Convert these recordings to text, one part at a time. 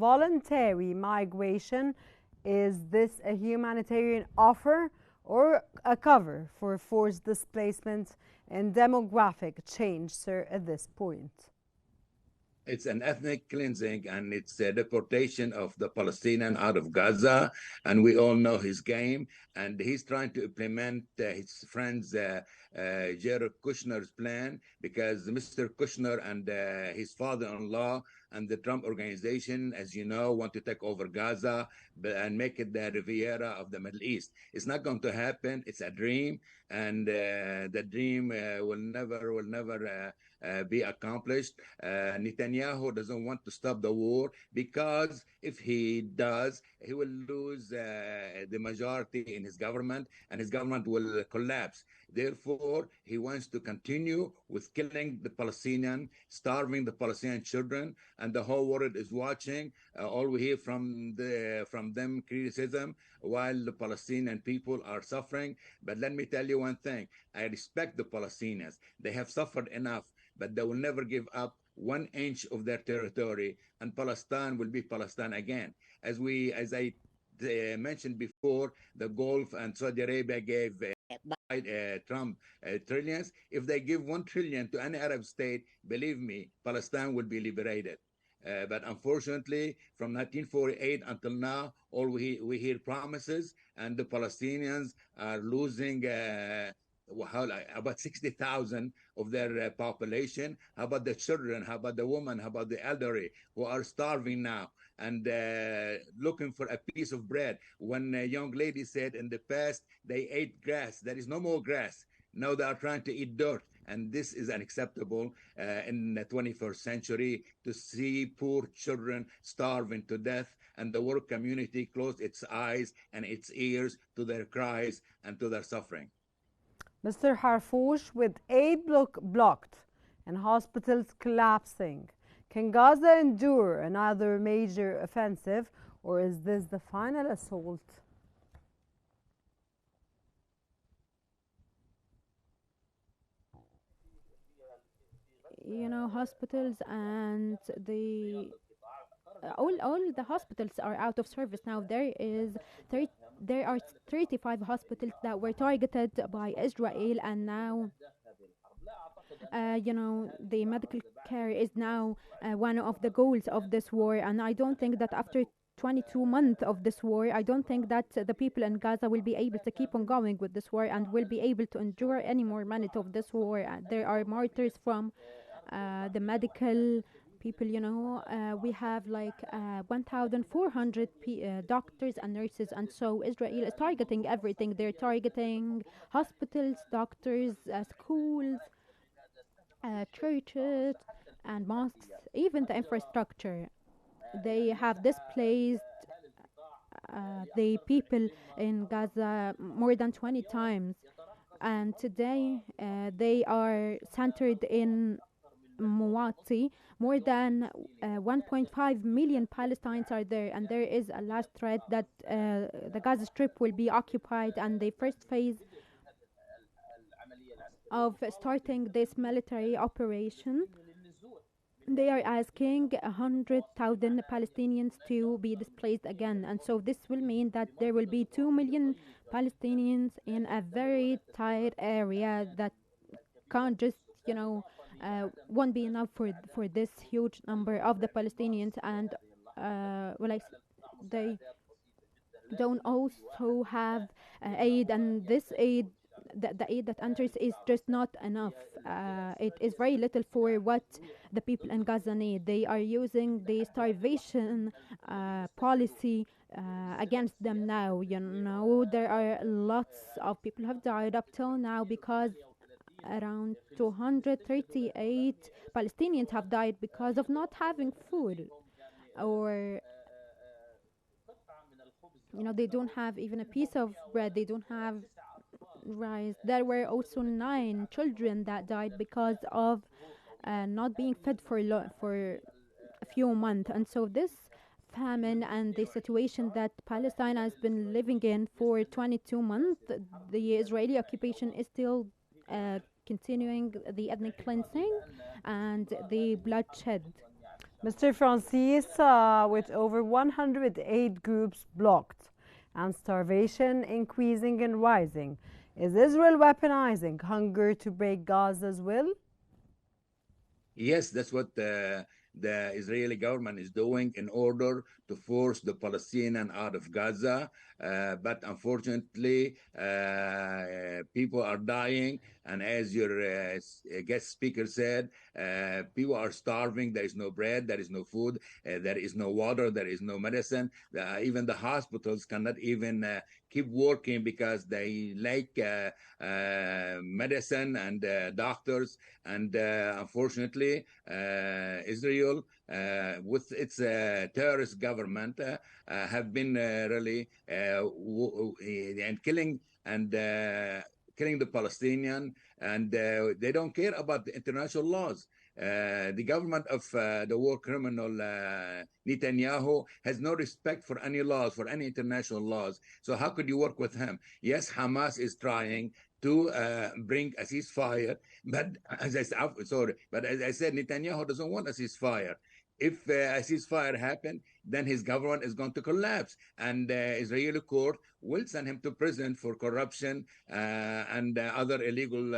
voluntary migration. Is this a humanitarian offer or a cover for forced displacement and demographic change, sir, at this point? It's an ethnic cleansing, and it's a deportation of the Palestinian out of Gaza. And we all know his game. And he's trying to implement his friend's Jared Kushner's plan, because Mr. Kushner and his father-in-law and the Trump organization, as you know, want to take over Gaza and make it the Riviera of the Middle East. It's not going to happen. It's a dream, and the dream will never be accomplished. Netanyahu doesn't want to stop the war, because if he does, he will lose the majority in his government, and his government will collapse. Therefore, he wants to continue with killing the Palestinian, starving the Palestinian children, and the whole world is watching. All we hear from them criticism, while the Palestinian people are suffering. But let me tell you one thing: I respect the Palestinians. They have suffered enough, but they will never give up 1 inch of their territory, and Palestine will be Palestine again. As I mentioned before, the Gulf and Saudi Arabia gave Trump trillions. If they give 1 trillion to any Arab state, believe me, Palestine will be liberated. But unfortunately, from 1948 until now, all we hear promises, and the Palestinians are losing about 60,000 of their population. How about the children? How about the women? How about the elderly who are starving now and looking for a piece of bread? When a young lady said in the past they ate grass, there is no more grass. Now they are trying to eat dirt. And this is unacceptable in the 21st century, to see poor children starving to death, and the world community close its eyes and its ears to their cries and to their suffering. Mr. Harfouch, with aid blocked and hospitals collapsing, can Gaza endure another major offensive, or is this the final assault? You know, hospitals and all the hospitals are out of service now. There are 35 hospitals that were targeted by Israel, and now you know, the medical care is now one of the goals of this war. And I don't think that after 22 months of this war, I don't think that the people in Gaza will be able to keep on going with this war and will be able to endure any more minute of this war. There are martyrs from the medical people, you know. We have like 1,400 doctors and nurses, and so Israel is targeting everything. They're targeting hospitals, doctors, schools, churches and mosques, even the infrastructure. They have displaced the people in Gaza more than 20 times, and today they are centered in Muwati. More than 1.5 million Palestinians are there, and there is a last threat that the Gaza Strip will be occupied, and the first phase of starting this military operation, they are asking 100,000 Palestinians to be displaced again. And so this will mean that there will be 2 million Palestinians in a very tight area that can't just, you know, won't be enough for this huge number of the Palestinians. And they don't also have aid, and this aid, the aid that enters is just not enough. It is very little for what the people in Gaza need. They are using the starvation policy against them now. You know, there are lots of people have died up till now because around 238 Palestinians have died because of not having food, or you know, they don't have even a piece of bread. They don't have rice. There were also 9 children that died because of not being fed for a few months. And so this famine and the situation that Palestine has been living in for 22 months, the Israeli occupation is still continuing the ethnic cleansing and the bloodshed. Mr. Francis, with over 108 groups blocked and starvation increasing and rising, is Israel weaponizing hunger to break Gaza's will? Yes, that's what the Israeli government is doing in order to force the Palestinian out of Gaza. But unfortunately, people are dying. And as your guest speaker said, people are starving. There is no bread, there is no food, there is no water, there is no medicine. Even the hospitals cannot even keep working because they lack medicine and doctors. And unfortunately, Israel, with its terrorist government, have been really and killing the Palestinian, and they don't care about the international laws. The government of the war criminal Netanyahu has no respect for any laws, for any international laws. So how could you work with him? Yes, Hamas is trying to bring a ceasefire, but as I said, sorry, but as I said, Netanyahu doesn't want a ceasefire. If a ceasefire happen, then his government is going to collapse, and Israeli court will send him to prison for corruption and other illegal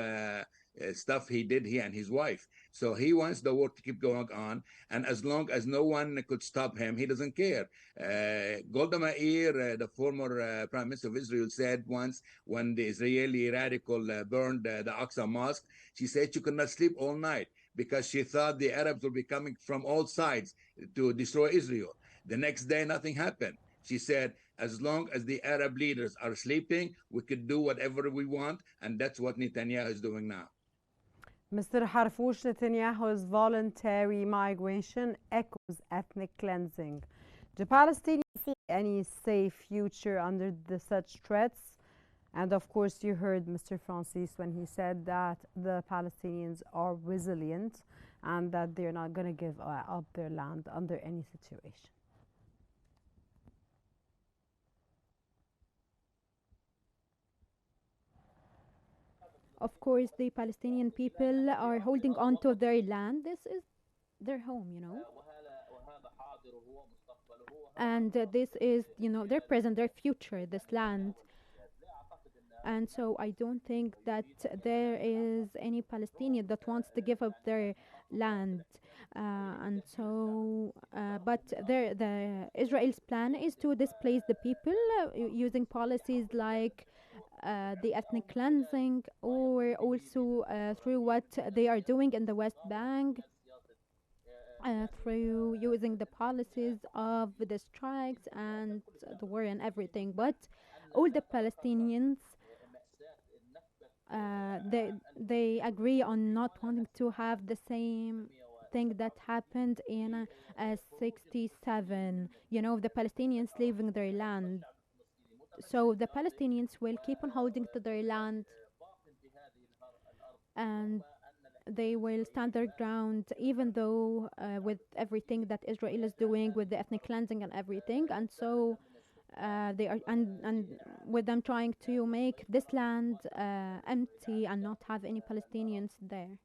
stuff he did, he and his wife. So he wants the war to keep going on, and as long as no one could stop him, he doesn't care. Golda Meir, the former prime minister of Israel, said once when the Israeli radical burned the Aqsa Mosque, she said she could not sleep all night because she thought the Arabs would be coming from all sides to destroy Israel. The next day, nothing happened. She said, as long as the Arab leaders are sleeping, we could do whatever we want. And that's what Netanyahu is doing now. Mr. Harfouch, Netanyahu's voluntary migration echoes ethnic cleansing. Do Palestinians see any safe future under such threats? And of course, you heard Mr. Francis when he said that the Palestinians are resilient and that they're not going to give up their land under any situation. Of course, the Palestinian people are holding on to their land. This is their home, and this is, their present, their future, this land. And so I don't think that there is any Palestinian that wants to give up their land. But the Israel's plan is to displace the people using policies like the ethnic cleansing, or also through what they are doing in the West Bank, through using the policies of the strikes and the war and everything. But all the Palestinians, they agree on not wanting to have the same thing that happened in 67, the Palestinians leaving their land. So the Palestinians will keep on holding to their land, and they will stand their ground, even though with everything that Israel is doing with the ethnic cleansing and everything. And so they are, and with them trying to make this land empty and not have any Palestinians there.